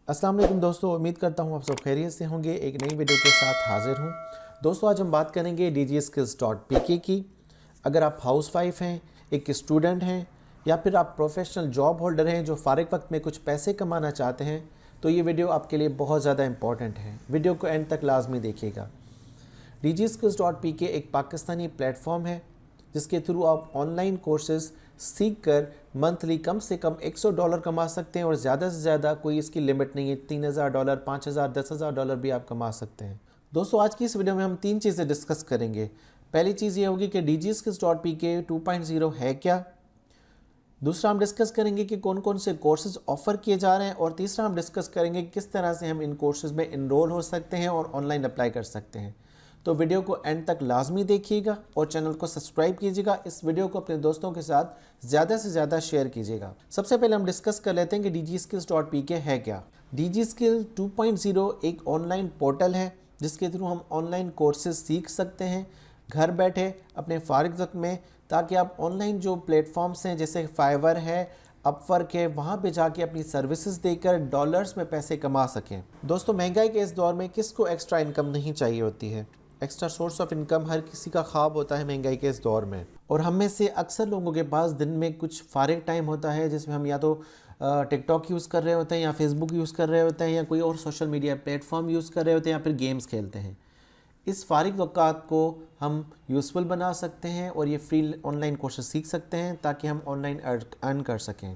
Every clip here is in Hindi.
अस्सलाम वालेकुम दोस्तों, उम्मीद करता हूँ आप सब खैरियत से होंगे। एक नई वीडियो के साथ हाजिर हूँ। दोस्तों आज हम बात करेंगे DigiSkills.pk की। अगर आप हाउसवाइफ हैं, एक स्टूडेंट हैं या फिर आप प्रोफेशनल जॉब होल्डर हैं जो फ़ारिग वक्त में कुछ पैसे कमाना चाहते हैं तो ये वीडियो आपके लिए बहुत ज़्यादा इंपॉर्टेंट है। वीडियो को एंड तक लाजमी देखिएगा। DigiSkills.pk एक पाकिस्तानी प्लेटफॉर्म है जिसके थ्रू आप ऑनलाइन कोर्सेज सीख कर मंथली कम से कम $100 कमा सकते हैं और ज़्यादा से ज़्यादा कोई इसकी लिमिट नहीं है। $3000, $5000, $10,000 भी आप कमा सकते हैं। दोस्तों आज की इस वीडियो में हम 3 चीज़ें डिस्कस करेंगे। पहली चीज़ ये होगी कि DigiSkills.pk 2.0 है क्या। दूसरा हम डिस्कस करेंगे कि कौन कौन से कोर्सेज ऑफ़र किए जा रहे हैं और तीसरा हम डिस्कस करेंगे किस तरह से हम इन कोर्सेज में इनरोल हो सकते हैं और ऑनलाइन अप्लाई कर सकते हैं। तो वीडियो को एंड तक लाजमी देखिएगा और चैनल को सब्सक्राइब कीजिएगा। इस वीडियो को अपने दोस्तों के साथ ज़्यादा से ज़्यादा शेयर कीजिएगा। सबसे पहले हम डिस्कस कर लेते हैं कि DigiSkills.pk है क्या। DigiSkills 2.0 एक ऑनलाइन पोर्टल है जिसके थ्रू हम ऑनलाइन कोर्सेज सीख सकते हैं घर बैठे अपने फ़ारिग वक्त में, ताकि आप ऑनलाइन जो प्लेटफॉर्म्स हैं जैसे फाइवर है, अपवर्क है, वहाँ पे जाके अपनी सर्विसेज देकर डॉलर्स में पैसे कमा सकें। दोस्तों महंगाई के इस दौर में किसको एक्स्ट्रा इनकम नहीं चाहिए होती है। एक्स्ट्रा सोर्स ऑफ इनकम हर किसी का ख्वाब होता है महंगाई के इस दौर में। और हम में से अक्सर लोगों के पास दिन में कुछ फ़ारिग टाइम होता है जिसमें हम या तो टिकटॉक यूज़ कर रहे होते हैं या फेसबुक यूज़ कर रहे होते हैं या कोई और सोशल मीडिया प्लेटफॉर्म यूज़ कर रहे होते हैं या फिर गेम्स खेलते हैं। इस फ़ारिग वक़्त को हम यूज़फुल बना सकते हैं और ये फ्री ऑनलाइन कोर्सेज सीख सकते हैं ताकि हम ऑनलाइन अर्न कर सकें।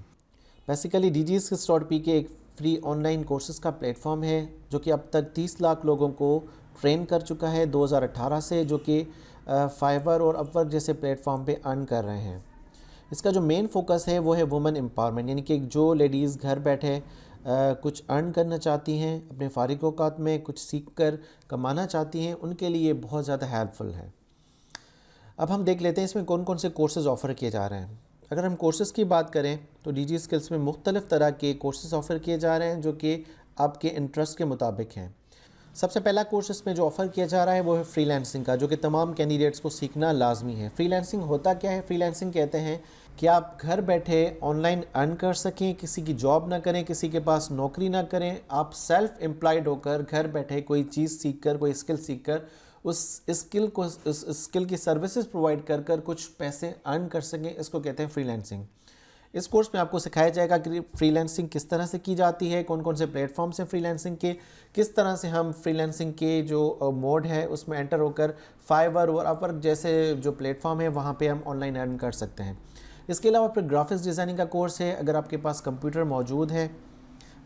बेसिकली DigiSkills.pk एक फ्री ऑनलाइन कोर्सेज का प्लेटफॉर्म है जो कि अब तक 30 लाख लोगों को ट्रेन कर चुका है 2018 से, जो कि फाइवर और अपवर्क जैसे प्लेटफॉर्म पे अर्न कर रहे हैं। इसका जो मेन फोकस है वो है वुमेन एम्पावरमेंट, यानी कि जो लेडीज़ घर बैठे कुछ अर्न करना चाहती हैं, अपने फ़ारिग औक़ात में कुछ सीख कर कमाना चाहती हैं, उनके लिए बहुत ज़्यादा हेल्पफुल है। अब हम देख लेते हैं इसमें कौन कौन से कोर्सेज़ ऑफ़र किए जा रहे हैं। अगर हम कोर्सेज़ की बात करें तो DigiSkills में मुख्तलिफ़ तरह के कोर्सेज़ ऑफ़र किए जा रहे हैं जो कि आपके इंटरेस्ट के मुताबिक हैं। सबसे पहला कोर्स इसमें जो ऑफ़र किया जा रहा है वो है फ्रीलांसिंग का, जो कि तमाम कैंडिडेट्स को सीखना लाजमी है। फ्रीलांसिंग होता क्या है? फ्रीलांसिंग कहते हैं कि आप घर बैठे ऑनलाइन अर्न कर सकें, किसी की जॉब ना करें, किसी के पास नौकरी ना करें, आप सेल्फ एम्प्लॉयड होकर घर बैठे कोई चीज़ सीख कर, कोई स्किल सीख कर उस स्किल की सर्विसेज प्रोवाइड कर कर कुछ पैसे अर्न कर सकें। इसको कहते हैं फ्रीलांसिंग। इस कोर्स में आपको सिखाया जाएगा कि फ्रीलांसिंग किस तरह से की जाती है, कौन कौन से प्लेटफॉर्म्स हैं फ्रीलांसिंग के, किस तरह से हम फ्रीलांसिंग के जो मोड है उसमें एंटर होकर फाइवर और अपवर्क जैसे जो प्लेटफॉर्म है वहाँ पे हम ऑनलाइन अर्न कर सकते हैं। इसके अलावा फिर ग्राफिक्स डिज़ाइनिंग का कोर्स है अगर आपके पास कंप्यूटर मौजूद है।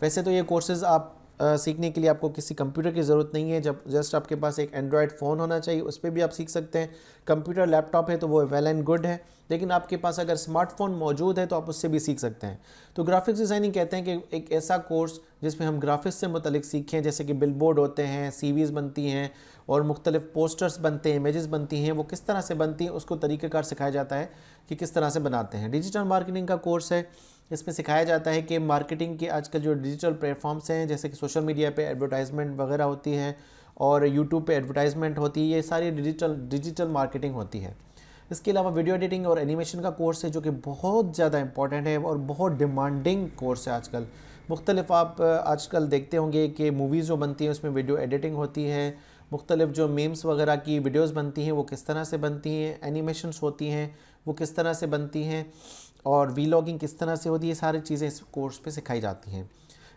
वैसे तो ये कोर्सेज़ आप सीखने के लिए आपको किसी कंप्यूटर की ज़रूरत नहीं है, जब जस्ट आपके पास एक एंड्रॉयड फ़ोन होना चाहिए, उस पर भी आप सीख सकते हैं। कंप्यूटर लैपटॉप है तो वो वेल एंड गुड है, लेकिन आपके पास अगर स्मार्टफोन मौजूद है तो आप उससे भी सीख सकते हैं। तो ग्राफिक्स डिज़ाइनिंग कहते हैं कि एक ऐसा कोर्स जिसमें हम ग्राफिक्स से मुतलिक सीखें, जैसे कि बिलबोर्ड होते हैं, सीवीज़ बनती हैं और मुख्तलिफ पोस्टर्स बनते हैं, इमेजेस बनती हैं, वो किस तरह से बनती हैं उसको तरीक़ेकार सिखाया जाता है कि किस तरह से बनाते हैं। डिजिटल मार्केटिंग का कोर्स है, इसमें सिखाया जाता है कि मार्केटिंग के आजकल जो डिजिटल प्लेटफॉर्म्स हैं जैसे कि सोशल मीडिया पे एडवर्टाइजमेंट वगैरह होती है और यूट्यूब पे एडवर्टाइजमेंट होती है, ये सारी डिजिटल मार्केटिंग होती है। इसके अलावा वीडियो एडिटिंग और एनिमेशन का कोर्स है जो कि बहुत ज़्यादा इंपॉर्टेंट है और बहुत डिमांडिंग कोर्स है आजकल। मुख्तलिफ आप आजकल देखते होंगे कि मूवीज़ जो बनती हैं उसमें वीडियो एडिटिंग होती है, मुख्तलिफ जो मीम्स वगैरह की वीडियोस बनती हैं वो किस तरह से बनती हैं, एनिमेशंस होती हैं वो किस तरह से बनती हैं और वीलॉगिंग किस तरह से होती है, सारी चीज़ें इस कोर्स पे सिखाई जाती हैं।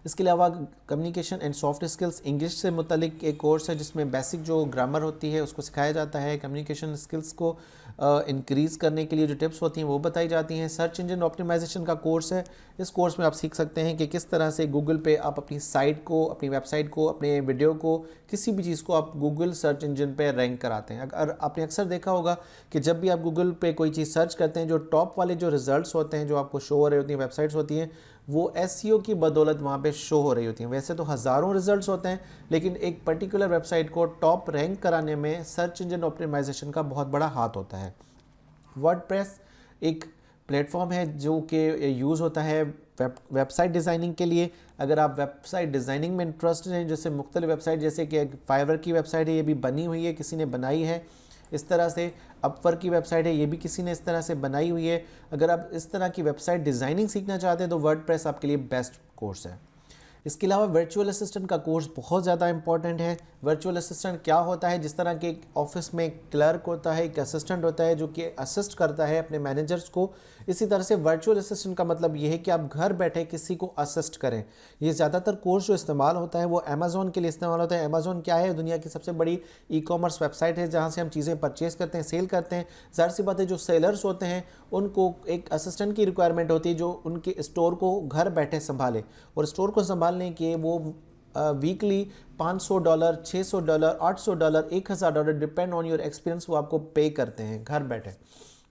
इसके अलावा communication and soft skills English से मुतलिक एक कोर्स है जिसमें बेसिक जो ग्रामर होती है उसको सिखाया जाता है। कम्युनिकेशन स्किल्स को इंक्रीज़ करने के लिए जो टिप्स होती हैं वो बताई जाती हैं। सर्च इंजन ऑप्टिमाइजेशन का कोर्स है। इस कोर्स में आप सीख सकते हैं कि किस तरह से गूगल पे आप अपनी साइट को, अपनी वेबसाइट को, अपने वीडियो को, किसी भी चीज़ को आप गूगल सर्च इंजन पे रैंक कराते हैं। अगर आपने अक्सर देखा होगा कि जब भी आप गूगल पे कोई चीज़ सर्च करते हैं, जो टॉप वाले जो रिजल्ट्स होते हैं, जो आपको शो हो रही होती हैं वेबसाइट्स होती हैं, वो एसईओ की बदौलत वहाँ पे शो हो रही होती हैं। वैसे तो हज़ारों रिजल्ट्स होते हैं, लेकिन एक पर्टिकुलर वेबसाइट को टॉप रैंक कराने में सर्च इंजन ऑप्टिमाइजेशन का बहुत बड़ा हाथ होता है। वर्डप्रेस एक प्लेटफॉर्म है जो कि यूज़ होता है वेबसाइट डिज़ाइनिंग के लिए। अगर आप वेबसाइट डिज़ाइनिंग में इंटरेस्टेड हैं, जैसे मुख्तलिफ वेबसाइट, जैसे कि फाइवर की वेबसाइट है, ये भी बनी हुई है, किसी ने बनाई है इस तरह से। अपवर्क की वेबसाइट है, ये भी किसी ने इस तरह से बनाई हुई है। अगर आप इस तरह की वेबसाइट डिज़ाइनिंग सीखना चाहते हैं तो वर्डप्रेस आपके लिए बेस्ट कोर्स है। इसके अलावा वर्चुअल असिस्टेंट का कोर्स बहुत ज़्यादा इंपॉर्टेंट है। वर्चुअल असिस्टेंट क्या होता है? जिस तरह के एक ऑफिस में एक क्लर्क होता है, एक असिस्टेंट होता है जो कि असिस्ट करता है अपने मैनेजर्स को, इसी तरह से वर्चुअल असिस्टेंट का मतलब ये है कि आप घर बैठे किसी को असिस्ट करें। ये ज़्यादातर कोर्स जो इस्तेमाल होता है वो अमेज़ॉन के लिए इस्तेमाल होता है। अमेज़ॉन क्या है? दुनिया की सबसे बड़ी ई कॉमर्स वेबसाइट है जहाँ से हम चीज़ें परचेज करते हैं, सेल करते हैं। ज़ाहिर सी बात है जो सेलर्स होते हैं उनको एक असिस्टेंट की रिक्वायरमेंट होती है जो उनके स्टोर को घर बैठे संभाले, और स्टोर को संभालने के वो weekly $500, $600, $800, $1000 depend on your experience वो आपको पे करते हैं घर बैठे।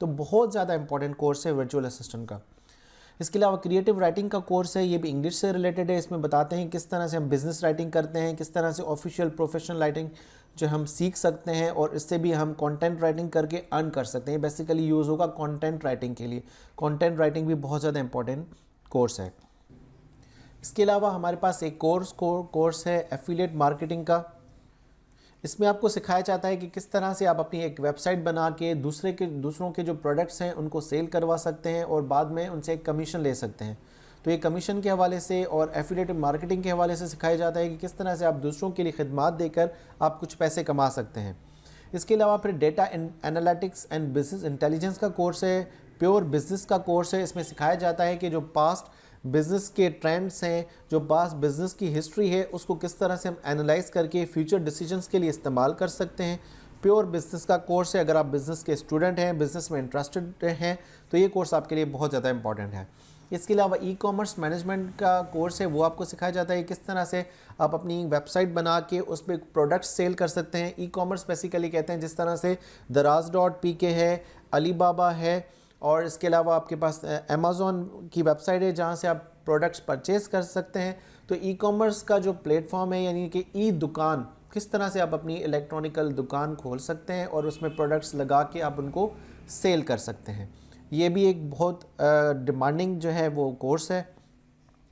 तो बहुत ज़्यादा इंपॉर्टेंट कोर्स है वर्चुअल असिस्टेंट का। इसके अलावा क्रिएटिव राइटिंग का कोर्स है, ये भी इंग्लिश से रिलेटेड है। इसमें बताते हैं किस तरह से हम बिज़नेस राइटिंग करते हैं, किस तरह से ऑफिशियल प्रोफेशनल राइटिंग जो हम सीख सकते हैं, और इससे भी हम कंटेंट राइटिंग करके अर्न कर सकते हैं। बेसिकली यूज़ होगा कंटेंट राइटिंग के लिए। कंटेंट राइटिंग भी बहुत ज़्यादा इंपॉर्टेंट कोर्स है। इसके अलावा हमारे पास एक कोर्स है एफिलिएट मार्केटिंग का। इसमें आपको सिखाया जाता है कि किस तरह से आप अपनी एक वेबसाइट बना के दूसरों के जो प्रोडक्ट्स हैं उनको सेल करवा सकते हैं और बाद में उनसे एक कमीशन ले सकते हैं। तो ये कमीशन के हवाले से और एफिलिएट मार्केटिंग के हवाले से सिखाया जाता है कि किस तरह से आप दूसरों के लिए खिदमात देकर आप कुछ पैसे कमा सकते हैं। इसके अलावा फिर data analytics and business intelligence का कोर्स है, प्योर बिजनेस का कोर्स है। इसमें सिखाया जाता है कि जो पास्ट बिज़नेस के ट्रेंड्स हैं, जो पास्ट बिज़नेस की हिस्ट्री है, उसको किस तरह से हम एनालाइज करके फ्यूचर डिसीजंस के लिए इस्तेमाल कर सकते हैं। प्योर बिज़नेस का कोर्स है। अगर आप बिज़नेस के स्टूडेंट हैं, बिज़नेस में इंटरेस्टेड हैं, तो ये कोर्स आपके लिए बहुत ज़्यादा इंपॉर्टेंट है। इसके अलावा ई कॉमर्स मैनेजमेंट का कोर्स है, वो आपको सिखाया जाता है किस तरह से आप अपनी वेबसाइट बना के उस पर प्रोडक्ट्स सेल कर सकते हैं। ई कॉमर्स बेसिकली कहते हैं जिस तरह से दराज.pk है, अलीबाबा है, और इसके अलावा आपके पास अमेज़ॉन की वेबसाइट है जहाँ से आप प्रोडक्ट्स परचेज़ कर सकते हैं। तो ई कॉमर्स का जो प्लेटफॉर्म है, यानी कि ई दुकान, किस तरह से आप अपनी इलेक्ट्रॉनिकल दुकान खोल सकते हैं और उसमें प्रोडक्ट्स लगा के आप उनको सेल कर सकते हैं। ये भी एक बहुत डिमांडिंग जो है वो कोर्स है।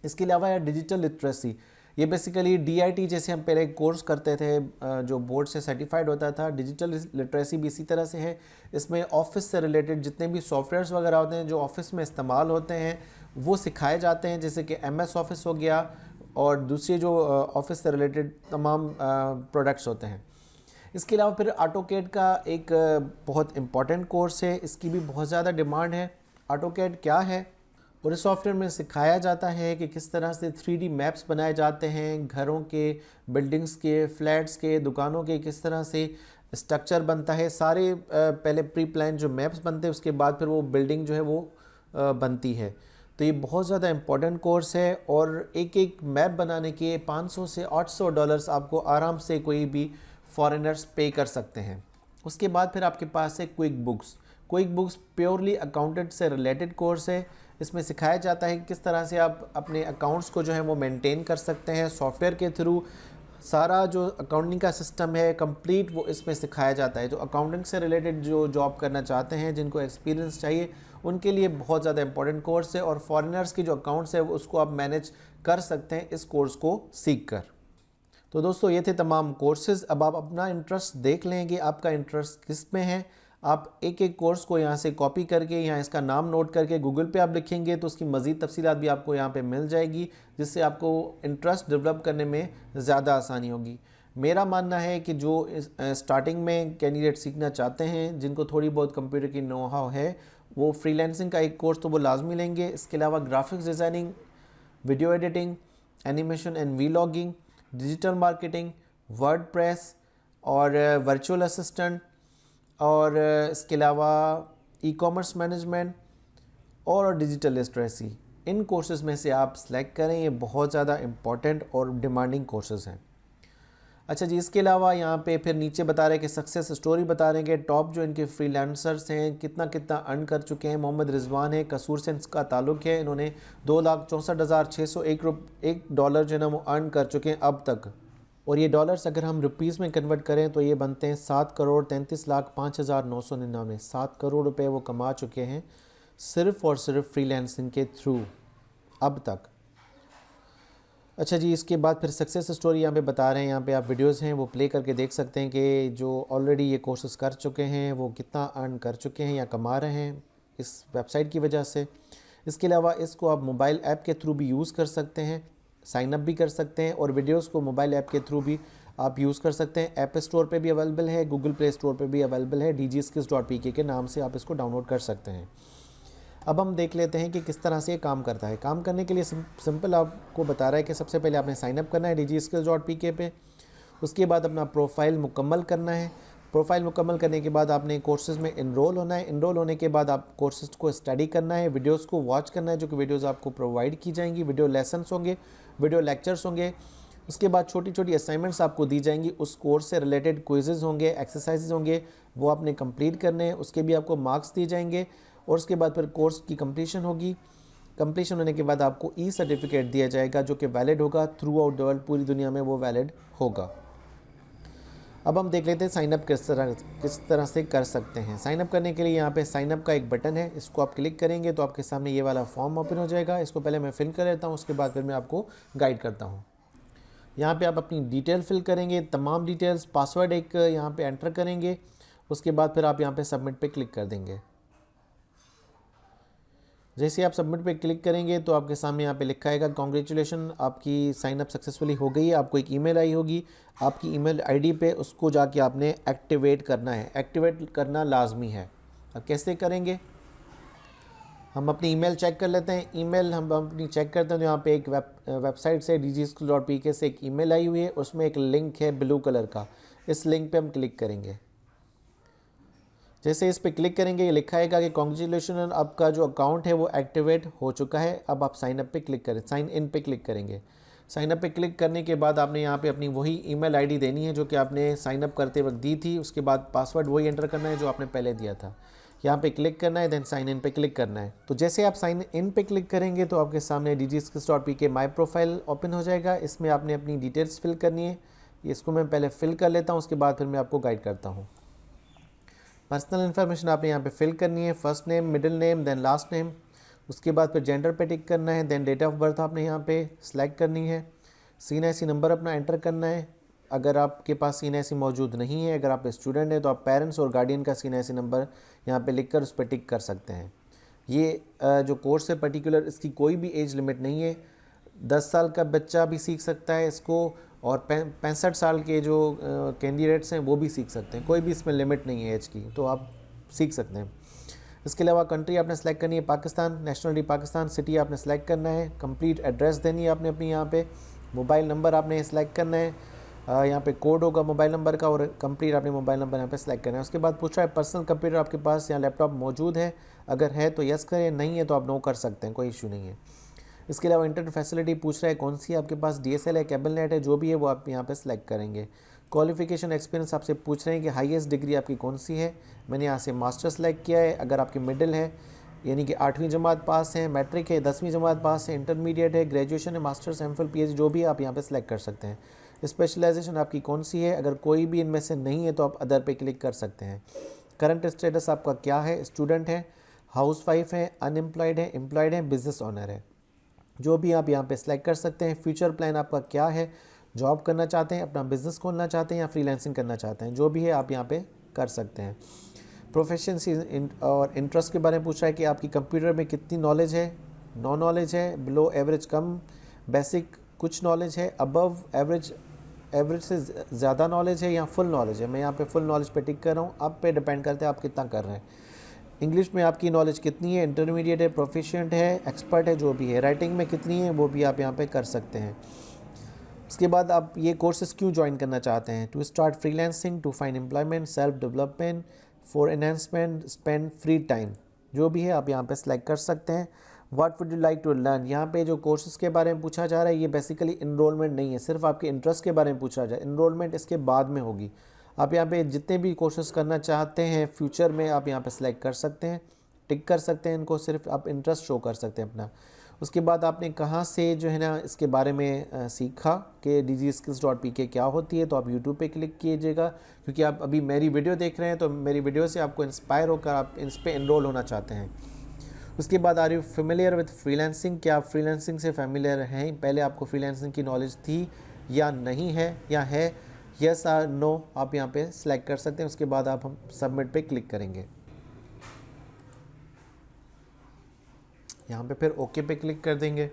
इसके अलावा है डिजिटल लिटरेसी। ये बेसिकली DIT जैसे हम पहले कोर्स करते थे जो बोर्ड से सर्टिफाइड होता था, डिजिटल लिटरेसी भी इसी तरह से है। इसमें ऑफिस से रिलेटेड जितने भी सॉफ्टवेयर्स वगैरह होते हैं जो ऑफिस में इस्तेमाल होते हैं वो सिखाए जाते हैं, जैसे कि MS ऑफिस हो गया और दूसरे जो ऑफिस से रिलेटेड तमाम प्रोडक्ट्स होते हैं। इसके अलावा फिर AutoCAD का एक बहुत इम्पॉर्टेंट कोर्स है, इसकी भी बहुत ज़्यादा डिमांड है। AutoCAD क्या है? और इस सॉफ्टवेयर में सिखाया जाता है कि किस तरह से 3D मैप्स बनाए जाते हैं, घरों के, बिल्डिंग्स के, फ्लैट्स के, दुकानों के, किस तरह से स्ट्रक्चर बनता है। सारे पहले प्री प्लान जो मैप्स बनते हैं उसके बाद फिर वो बिल्डिंग जो है वो बनती है। तो ये बहुत ज़्यादा इम्पॉर्टेंट कोर्स है और एक एक मैप बनाने के $500 से $800 आपको आराम से कोई भी फॉरेनर्स पे कर सकते हैं। उसके बाद फिर आपके पास है क्विक बुक्स प्योरली अकाउंटेंट से रिलेटेड कोर्स है। इसमें सिखाया जाता है कि किस तरह से आप अपने अकाउंट्स को जो है वो मेंटेन कर सकते हैं सॉफ्टवेयर के थ्रू। सारा जो अकाउंटिंग का सिस्टम है कंप्लीट वो इसमें सिखाया जाता है। जो अकाउंटिंग से रिलेटेड जो जॉब करना चाहते हैं, जिनको एक्सपीरियंस चाहिए, उनके लिए बहुत ज़्यादा इंपॉर्टेंट कोर्स है। और फॉरेनर्स की जो अकाउंट्स है उसको आप मैनेज कर सकते हैं इस कोर्स को सीख कर। तो दोस्तों ये थे तमाम कोर्सेज़। अब आप अपना इंटरेस्ट देख लें कि आपका इंटरेस्ट किस में है। आप एक एक कोर्स को यहाँ से कॉपी करके, यहाँ इसका नाम नोट करके गूगल पे आप लिखेंगे तो उसकी मज़ीद तफसीलात भी आपको यहाँ पे मिल जाएगी, जिससे आपको इंटरेस्ट डेवलप करने में ज़्यादा आसानी होगी। मेरा मानना है कि जो स्टार्टिंग में कैंडिडेट सीखना चाहते हैं, जिनको थोड़ी बहुत कंप्यूटर की नो हाउ है, वो फ्रीलांसिंग का एक कोर्स तो वो लाजमी लेंगे। इसके अलावा graphics designing, video editing, animation and vlogging, digital marketing, WordPress और वर्चुअल असिस्टेंट, और इसके अलावा ई कॉमर्स मैनेजमेंट और डिजिटल लिटरेसी, इन कोर्सेज़ में से आप सेलेक्ट करें। ये बहुत ज़्यादा इम्पॉर्टेंट और डिमांडिंग कोर्सेज़ हैं। अच्छा जी, इसके अलावा यहाँ पे फिर नीचे बता रहे हैं कि सक्सेस स्टोरी बता रहे हैं कि टॉप जो इनके फ्रीलांसर्स हैं कितना कितना अर्न कर चुके हैं। मोहम्मद रिजवान है, कसूर से इसका ताल्लुक़ है। इन्होंने $2,64,601 जो है ना वो अर्न कर चुके हैं अब तक। और ये डॉलर्स अगर हम रुपीज़ में कन्वर्ट करें तो ये बनते हैं 7,33,05,999। 7 करोड़ रुपए वो कमा चुके हैं सिर्फ़ और सिर्फ फ्रीलांसिंग के थ्रू अब तक। अच्छा जी, इसके बाद फिर सक्सेस स्टोरी यहाँ पे बता रहे हैं। यहाँ पे आप वीडियोज़ हैं वो प्ले करके देख सकते हैं कि जो ऑलरेडी ये कोर्सेज़ कर चुके हैं वो कितना अर्न कर चुके हैं या कमा रहे हैं इस वेबसाइट की वजह से। इसके अलावा इसको आप मोबाइल ऐप के थ्रू भी यूज़ कर सकते हैं। साइन अप भी कर सकते हैं और वीडियोस को मोबाइल ऐप के थ्रू भी आप यूज़ कर सकते हैं। ऐप स्टोर पे भी अवेलेबल है, गूगल प्ले स्टोर पे भी अवेलेबल है। dgskills.pk के नाम से आप इसको डाउनलोड कर सकते हैं। अब हम देख लेते हैं कि किस तरह से ये काम करता है। काम करने के लिए सिंपल आपको बता रहा है कि सबसे पहले आपने साइन अप करना है dgskills.pk पे। उसके बाद अपना प्रोफाइल मुकम्मल करना है। प्रोफाइल मुकम्मल करने के बाद आपने कोर्सेज़ में इनरोल होना है। इनरोल होने के बाद आप कोर्सेज़ को स्टडी करना है, वीडियोस को वॉच करना है, जो कि वीडियोस आपको प्रोवाइड की जाएंगी। वीडियो लेसन्स होंगे, वीडियो लेक्चर्स होंगे। उसके बाद छोटी छोटी असाइनमेंट्स आपको दी जाएंगी, उस कोर्स से रिलेटेड क्विज़ेज़ होंगे, एक्सरसाइजेज होंगे, वो आपने कंप्लीट करने हैं। उसके भी आपको मार्क्स दिए जाएंगे और उसके बाद फिर कोर्स की कंप्लीशन होगी। कंप्लीशन होने के बाद आपको ई सर्टिफिकेट दिया जाएगा, जो कि वैलिड होगा थ्रू आउट द वर्ल्ड, पूरी दुनिया में वो वैलिड होगा। अब हम देख लेते हैं साइन अप किस तरह से कर सकते हैं। साइन अप करने के लिए यहाँ पे साइन अप का एक बटन है, इसको आप क्लिक करेंगे तो आपके सामने ये वाला फॉर्म ओपन हो जाएगा। इसको पहले मैं फिल कर लेता हूँ, उसके बाद फिर मैं आपको गाइड करता हूँ। यहाँ पे आप अपनी डिटेल फिल करेंगे, तमाम डिटेल्स, पासवर्ड एक यहाँ पे एंटर करेंगे। उसके बाद फिर आप यहाँ पे सबमिट पे क्लिक कर देंगे। जैसे आप सबमिट पे क्लिक करेंगे तो आपके सामने यहाँ पे लिखा आएगा कॉन्ग्रेचुलेशन, आपकी साइन अप सक्सेसफुली हो गई है। आपको एक ईमेल आई होगी, आपकी ईमेल आईडी पे उसको जाके आपने एक्टिवेट करना है। एक्टिवेट करना लाजमी है। अब कैसे करेंगे, हम अपनी ईमेल चेक कर लेते हैं। ईमेल हम अपनी चेक करते हैं तो यहाँ पे एक वेबसाइट से dgskills.pk से एक ईमेल आई हुई है, उसमें एक लिंक है ब्लू कलर का। इस लिंक पे हम क्लिक करेंगे। जैसे इस पे क्लिक करेंगे, ये लिखा है कि कॉन्ग्रेचुलेशन, आपका जो अकाउंट है वो एक्टिवेट हो चुका है। अब आप साइन अप पे क्लिक करें, साइन इन पे क्लिक करेंगे। साइन अप पे क्लिक करने के बाद आपने यहाँ पे अपनी वही ईमेल आईडी देनी है जो कि आपने साइन अप करते वक्त दी थी। उसके बाद पासवर्ड वही एंटर करना है जो आपने पहले दिया था। यहाँ पे क्लिक करना है, देन साइन इन पे क्लिक करना है। तो जैसे आप साइन इन पे क्लिक करेंगे तो आपके सामने dgskills.pk माई प्रोफाइल ओपन हो जाएगा। इसमें आपने अपनी डिटेल्स फिल करनी है। इसको मैं पहले फिल कर लेता हूँ, उसके बाद फिर मैं आपको गाइड करता हूँ। पर्सनल इन्फॉर्मेशन आपने यहाँ पे फिल करनी है, first name, middle name, then last name. उसके बाद फिर जेंडर पे टिक करना है, देन डेट ऑफ बर्थ आपने यहाँ पे सिलेक्ट करनी है। CNIC नंबर अपना एंटर करना है। अगर आपके पास CNIC मौजूद नहीं है, अगर आप स्टूडेंट हैं तो आप पेरेंट्स और गार्डियन का CNIC नंबर यहाँ पे लिखकर उस पर टिक कर सकते हैं। ये जो कोर्स है पर्टिकुलर, इसकी कोई भी एज लिमिट नहीं है। 10 साल का बच्चा भी सीख सकता है इसको और 65 साल के जो कैंडिडेट्स हैं वो भी सीख सकते हैं। कोई भी इसमें लिमिट नहीं है एज की, तो आप सीख सकते हैं। इसके अलावा कंट्री आपने सेलेक्ट करनी है पाकिस्तान, नेशनलिटी पाकिस्तान, सिटी आपने सेलेक्ट करना है, कंप्लीट एड्रेस देनी है आपने अपनी यहाँ पे, मोबाइल नंबर आपने सेलेक्ट करना है, यहाँ पे कोड होगा मोबाइल नंबर का और कंप्लीट आपने मोबाइल नंबर यहाँ पे सेलेक्ट करना है। उसके बाद पूछ रहा है पर्सनल कंप्यूटर आपके पास या लैपटॉप मौजूद है, अगर है तो यस करें, नहीं है तो आप नो कर सकते हैं, कोई इशू नहीं है। इसके अलावा इंटरनेट फैसिलिटी पूछ रहा है कौन सी आपके पास, DSL है, केबल नेट है, जो भी है वो आप यहाँ पे सेलेक्ट करेंगे। क्वालिफिकेशन एक्सपीरियंस आपसे पूछ रहे हैं कि हाईएस्ट डिग्री आपकी कौन सी है। मैंने यहाँ से मास्टर सेलेक्ट किया है। अगर आपकी मिडिल है यानी कि 8वीं जमात पास है, मैट्रिक है, 10वीं जमात पास है, इंटरमीडिएट है, ग्रेजुएशन है, मास्टर्स, एमफिल, PhD, जो भी आप यहाँ पे सेलेक्ट कर सकते हैं। स्पेशलाइजेशन आपकी कौन सी है, अगर कोई भी इनमें से नहीं है तो आप अदर पे क्लिक कर सकते हैं। करंट स्टेटस आपका क्या है, स्टूडेंट है, हाउसवाइफ है, अनएम्प्लॉयड है, एम्प्लॉयड है, बिजनेस ओनर है, जो भी आप यहाँ पे सिलेक्ट कर सकते हैं। फ्यूचर प्लान आपका क्या है, जॉब करना चाहते हैं, अपना बिजनेस खोलना चाहते हैं या फ्रीलांसिंग करना चाहते हैं, जो भी है आप यहाँ पे कर सकते हैं। प्रोफेशंसी और इंटरेस्ट के बारे में पूछ रहा है कि आपकी कंप्यूटर में कितनी नॉलेज है, नो नॉलेज है, बिलो एवरेज कम, बेसिक कुछ नॉलेज है, अबव एवरेज एवरेज से ज़्यादा नॉलेज है या फुल नॉलेज है। मैं यहाँ पे फुल नॉलेज पे टिक कर रहा हूँ, आप पे डिपेंड करता है आप कितना कर रहे हैं। इंग्लिश में आपकी नॉलेज कितनी है, इंटरमीडिएट है, प्रोफिशिएंट है, एक्सपर्ट है, जो भी है। राइटिंग में कितनी है वो भी आप यहाँ पे कर सकते हैं। उसके बाद आप ये कोर्सेज क्यों ज्वाइन करना चाहते हैं, to start freelancing, to find employment, self development, for enhancement, spend free time, जो भी है आप यहाँ पे सेलेक्ट कर सकते हैं। What would you like to learn, यहाँ पे जो कोर्सेज के बारे में पूछा जा रहा है ये बेसिकली इनरोलमेंट नहीं है, सिर्फ आपके इंटरेस्ट के बारे में पूछा जा रहा है। इनरोलमेंट इसके बाद में होगी। आप यहाँ पे जितने भी कोर्सेज करना चाहते हैं फ्यूचर में आप यहाँ पे सेलेक्ट कर सकते हैं, टिक कर सकते हैं इनको, सिर्फ आप इंटरेस्ट शो कर सकते हैं अपना। उसके बाद आपने कहाँ से जो है ना इसके बारे में सीखा कि dgskills.pk क्या होती है, तो आप YouTube पे क्लिक कीजिएगा, क्योंकि आप अभी मेरी वीडियो देख रहे हैं तो मेरी वीडियो से आपको इंस्पायर होकर आप इस पर एनरोल होना चाहते हैं। उसके बाद are you familiar with freelancing, क्या आप फ्रीलांसिंग से फेमिलियर हैं, पहले आपको फ्रीलांसिंग की नॉलेज थी या नहीं है, या है, यस और नो आप यहाँ पे सिलेक्ट कर सकते हैं। उसके बाद आप हम सबमिट पे क्लिक करेंगे। यहाँ पे फिर ओके पे क्लिक कर देंगे।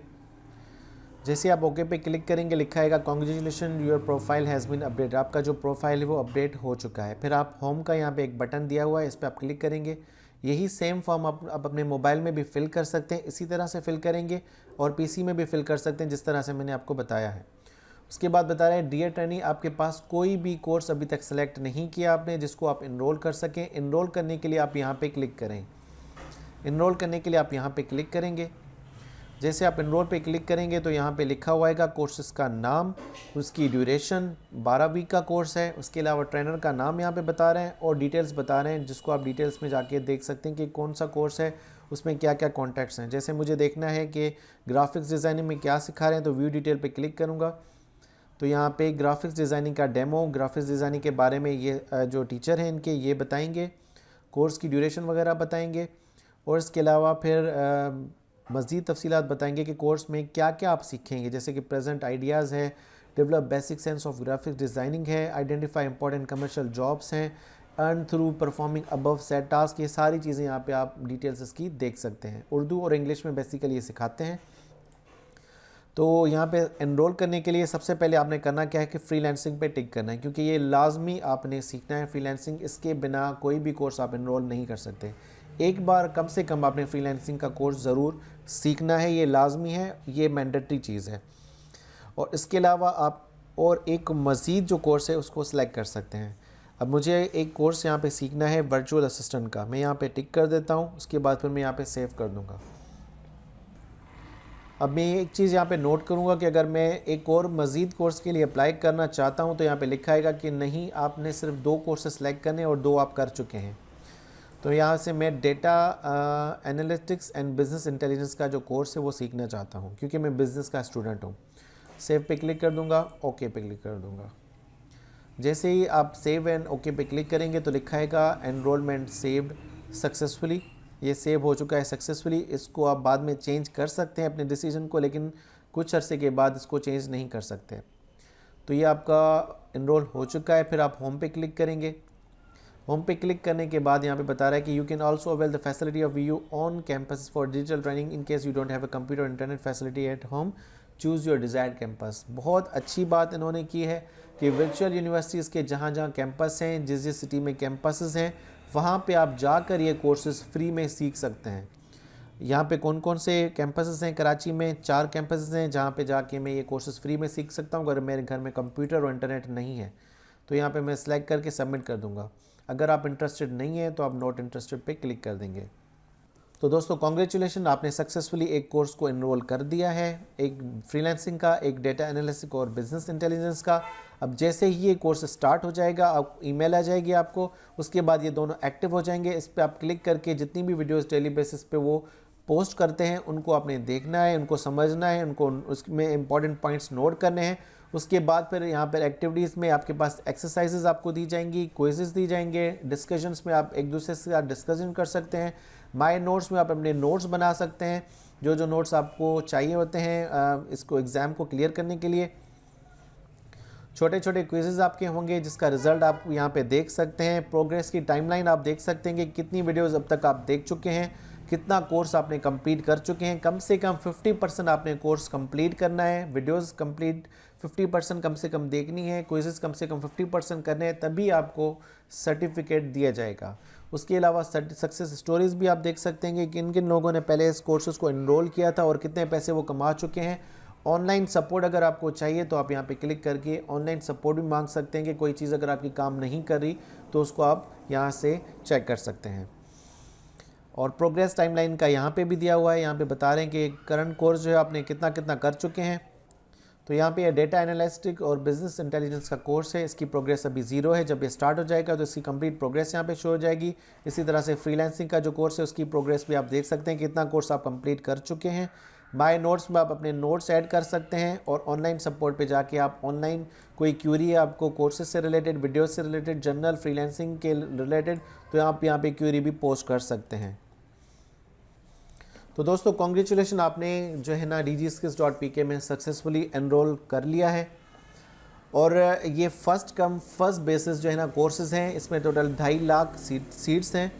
जैसे आप ओके पे क्लिक करेंगे लिखा आएगा congratulation your profile has been update, आपका जो प्रोफाइल है वो अपडेट हो चुका है। फिर आप होम का यहाँ पे एक बटन दिया हुआ है, इस पर आप क्लिक करेंगे। यही सेम फॉर्म आप अपने मोबाइल में भी फिल कर सकते हैं, इसी तरह से फिल करेंगे और पीसी में भी फिल कर सकते हैं जिस तरह से मैंने आपको बताया है। उसके बाद बता रहे हैं डियर ट्रेनी, आपके पास कोई भी कोर्स अभी तक सेलेक्ट नहीं किया आपने जिसको आप इनरोल कर सकें। इनरोल करने के लिए आप यहाँ पे क्लिक करें। इनरोल करने के लिए आप यहाँ पे क्लिक करेंगे। जैसे आप इनरोल पे क्लिक करेंगे तो यहाँ पे लिखा हुआ है कोर्सेज का नाम, उसकी ड्यूरेशन, 12 वीक का कोर्स है। उसके अलावा ट्रेनर का नाम यहाँ पे बता रहे हैं और डिटेल्स बता रहे हैं, जिसको आप डिटेल्स में जाके देख सकते हैं कि कौन सा कोर्स है, उसमें क्या क्या कॉन्टैक्ट्स हैं। जैसे मुझे देखना है कि ग्राफिक्स डिज़ाइनिंग में क्या सिखा रहे हैं तो व्यू डिटेल पर क्लिक करूँगा तो यहाँ पे ग्राफिक्स डिज़ाइनिंग का डेमो, ग्राफिक्स डिज़ाइनिंग के बारे में ये जो टीचर हैं इनके ये बताएंगे, कोर्स की ड्यूरेशन वगैरह बताएंगे और इसके अलावा फिर मज़ीद तफसीलात बताएंगे कि कोर्स में क्या क्या आप सीखेंगे, जैसे कि प्रेजेंट आइडियाज़ है, develop basic sense of graphics designing है, आइडेंटिफाई इंपॉर्टेंट कमर्शियल जॉब्स हैं, earn through performing above set task, ये सारी चीज़ें यहाँ पे आप डिटेल्स इसकी देख सकते हैं। उर्दू और इंग्लिश में बेसिकली ये सिखाते हैं। तो यहाँ पे एनरोल करने के लिए सबसे पहले आपने करना क्या है कि फ्रीलांसिंग पे टिक करना है, क्योंकि ये लाजमी आपने सीखना है फ्रीलांसिंग, इसके बिना कोई भी कोर्स आप एनरोल नहीं कर सकते। एक बार कम से कम आपने फ्रीलांसिंग का कोर्स ज़रूर सीखना है, ये लाजमी है, ये मैंडेटरी चीज़ है। और इसके अलावा आप और एक मज़ीद जो कोर्स है उसको सिलेक्ट कर सकते हैं। अब मुझे एक कोर्स यहाँ पे सीखना है वर्चुअल असिस्टेंट का, मैं यहाँ पे टिक कर देता हूँ। उसके बाद फिर मैं यहाँ पे सेव कर दूँगा। अब मैं एक चीज़ यहाँ पे नोट करूँगा कि अगर मैं एक और मज़ीद कोर्स के लिए अप्लाई करना चाहता हूँ तो यहाँ पे लिखा आएगा कि नहीं, आपने सिर्फ 2 कोर्सेस सेलेक्ट करने और 2 आप कर चुके हैं। तो यहाँ से मैं data analytics and business intelligence का जो कोर्स है वो सीखना चाहता हूँ, क्योंकि मैं बिज़नेस का स्टूडेंट हूँ। सेव पे क्लिक कर दूँगा, ओके पे क्लिक कर दूँगा। जैसे ही आप सेव एंड ओके पे क्लिक करेंगे तो लिखा आएगा एनरोलमेंट सेव्ड सक्सेसफुली, ये सेव हो चुका है सक्सेसफुली। इसको आप बाद में चेंज कर सकते हैं अपने डिसीजन को, लेकिन कुछ अरसे के बाद इसको चेंज नहीं कर सकते। तो ये आपका इनरोल हो चुका है। फिर आप होम पे क्लिक करेंगे। होम पे क्लिक करने के बाद यहाँ पे बता रहा है कि you can also avail the facility of Vu on campus for digital training in case you don't have a computer internet facility at home, choose your desired campus. बहुत अच्छी बात इन्होंने की है कि वर्चुअल यूनिवर्सिटीज़ के जहाँ जहाँ कैंपस हैं, जिस जिस सिटी में कैंपसेस हैं, वहाँ पे आप जाकर ये कोर्सेज़ फ्री में सीख सकते हैं। यहाँ पे कौन कौन से कैंपसेस हैं? कराची में 4 कैंपसेस हैं जहाँ पे जाके मैं ये कोर्सेज़ फ्री में सीख सकता हूँ अगर मेरे घर में कंप्यूटर और इंटरनेट नहीं है। तो यहाँ पे मैं सिलेक्ट करके सबमिट कर दूँगा। अगर आप इंटरेस्टेड नहीं हैं तो आप नॉट इंटरेस्टेड पे क्लिक कर देंगे। तो दोस्तों कॉन्ग्रेचुलेशन, आपने सक्सेसफुली एक कोर्स को एनरोल कर दिया है, एक फ्रीलांसिंग का, एक डेटा एनालिटिक्स और बिजनेस इंटेलिजेंस का। अब जैसे ही ये कोर्स स्टार्ट हो जाएगा, आप ईमेल आ जाएगी आपको, उसके बाद ये दोनों एक्टिव हो जाएंगे। इस पर आप क्लिक करके जितनी भी वीडियोस डेली बेसिस पे वो पोस्ट करते हैं उनको आपने देखना है, उनको समझना है, उनको उसमें इंपॉर्टेंट पॉइंट्स नोट करने हैं। उसके बाद फिर यहाँ पर एक्टिविटीज़ में आपके पास एक्सरसाइजेज आपको दी जाएंगी, क्विजेस दी जाएंगे, डिस्कशंस में आप एक दूसरे से डिस्कशन कर सकते हैं। माय नोट्स में आप अपने नोट्स बना सकते हैं, जो जो नोट्स आपको चाहिए होते हैं इसको एग्ज़ाम को क्लियर करने के लिए। छोटे छोटे क्विजेज आपके होंगे जिसका रिज़ल्ट आप यहाँ पे देख सकते हैं। प्रोग्रेस की टाइमलाइन आप देख सकते हैं कि कितनी वीडियोज़ अब तक आप देख चुके हैं, कितना कोर्स आपने कंप्लीट कर चुके हैं। कम से कम 50% आपने कोर्स कंप्लीट करना है, वीडियोस कंप्लीट 50% कम से कम देखनी है, क्विज़ेस कम से कम 50% करने हैं, तभी आपको सर्टिफिकेट दिया जाएगा। उसके अलावा सक्सेस स्टोरीज़ भी आप देख सकते हैं कि किन किन लोगों ने पहले इस कोर्सेज़ को एनरोल किया था और कितने पैसे वो कमा चुके हैं। ऑनलाइन सपोर्ट अगर आपको चाहिए तो आप यहाँ पे क्लिक करके ऑनलाइन सपोर्ट भी मांग सकते हैं कि कोई चीज़ अगर आपकी काम नहीं कर रही तो उसको आप यहाँ से चेक कर सकते हैं। और प्रोग्रेस टाइमलाइन का यहाँ पे भी दिया हुआ है, यहाँ पे बता रहे हैं कि करंट कोर्स जो है आपने कितना कितना कर चुके हैं। तो यहाँ पे डेटा एनालिटिक्स और बिजनेस इंटेलिजेंस का कोर्स है, इसकी प्रोग्रेस अभी 0 है। जब ये स्टार्ट हो जाएगा तो इसकी कंप्लीट प्रोग्रेस यहाँ पे शो हो जाएगी। इसी तरह से फ्रीलांसिंग का जो कोर्स है उसकी प्रोग्रेस भी आप देख सकते हैं, कितना कोर्स आप कंप्लीट कर चुके हैं। माय नोट्स में आप अपने नोट्स ऐड कर सकते हैं और ऑनलाइन सपोर्ट पे जाके आप ऑनलाइन कोई क्यूरी है आपको कोर्सेज से रिलेटेड, वीडियो से रिलेटेड, जनरल फ्रीलांसिंग के रिलेटेड, तो आप यहाँ पे क्यूरी भी पोस्ट कर सकते हैं। तो दोस्तों कॉन्ग्रेचुलेशन, आपने जो है ना DigiSkills.pk में सक्सेसफुली एनरोल कर लिया है। और ये फर्स्ट कम फर्स्ट बेसिस जो है ना कोर्सेज़ हैं, इसमें टोटल 2.5 लाख सीट्स हैं,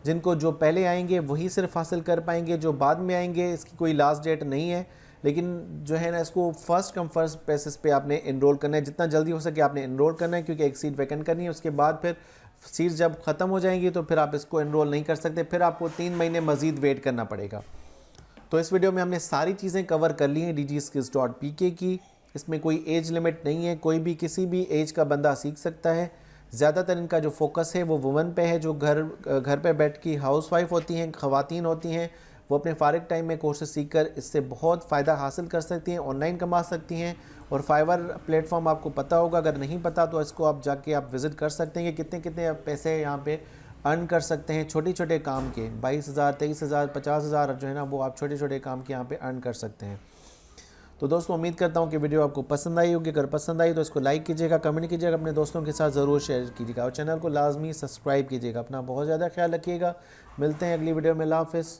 जिनको जो पहले आएंगे वही सिर्फ हासिल कर पाएंगे, जो बाद में आएंगे इसकी कोई लास्ट डेट नहीं है। लेकिन जो है ना इसको फर्स्ट कम फर्स्ट बेसिस पे आपने इनरोल करना है, जितना जल्दी हो सके आपने इनरोल करना है, क्योंकि एक सीट वैकेंट करनी है। उसके बाद फिर सीट जब ख़त्म हो जाएंगी तो फिर आप इसको इनरोल नहीं कर सकते, फिर आपको 3 महीने मज़ीद वेट करना पड़ेगा। तो इस वीडियो में हमने सारी चीज़ें कवर कर ली हैं dgskills.pk की। इसमें कोई एज लिमिट नहीं है, कोई भी किसी भी एज का बंदा सीख सकता है। ज़्यादातर इनका जो फोकस है वो वुमेन पे है, जो घर पे बैठ के हाउसवाइफ होती हैं, ख़वातीन होती हैं, वो अपने फ़ारिग टाइम में कोर्सेज सीख कर इससे बहुत फ़ायदा हासिल कर सकती हैं, ऑनलाइन कमा सकती हैं। और फाइवर प्लेटफॉर्म आपको पता होगा, अगर नहीं पता तो इसको आप जाके आप विज़िट कर सकते हैं कि कितने कितने पैसे यहाँ पे अर्न कर सकते हैं छोटे छोटे काम के। 22,000, 23,000, 50,000 जो है ना, वो आप छोटे छोटे काम के यहाँ पे अर्न कर सकते हैं। तो दोस्तों उम्मीद करता हूँ कि वीडियो आपको पसंद आई होगी। अगर पसंद आई तो इसको लाइक कीजिएगा, कमेंट कीजिएगा, अपने दोस्तों के साथ ज़रूर शेयर कीजिएगा और चैनल को लाजमी सब्सक्राइब कीजिएगा। अपना बहुत ज़्यादा ख्याल रखिएगा। मिलते हैं अगली वीडियो में। अल्लाह हाफ़िज़।